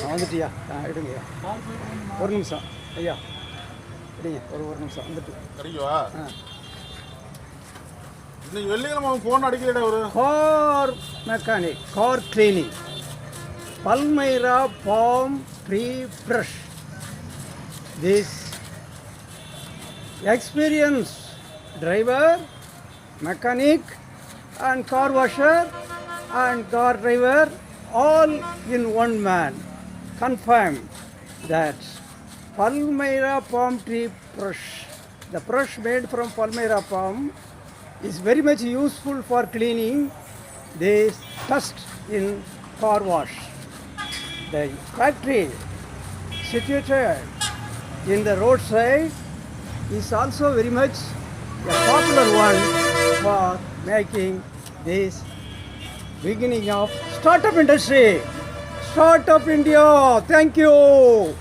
வந்துட்டியா எடுங்கய்யா ஒரு நிமிஷம் ஐயா எடுங்க ஒரு நிமிஷம் வந்துட்டு கிடைக்குவா இன்னைக்கு வெள்ளிக்கிழமை அவன் ஃபோன் அடிக்கலடா ஒரு car mechanic car cleaning Palmyra Palm Tree Brush. This experienced driver, mechanic and car washer and car driver all in one man confirmed that Palmyra Palm Tree Brush, the brush made from Palmyra palm, is very much useful for cleaning this dust in car wash. The factory situated in the roadside is also very much a popular one for making this beginning of startup industry. Startup India, thank you.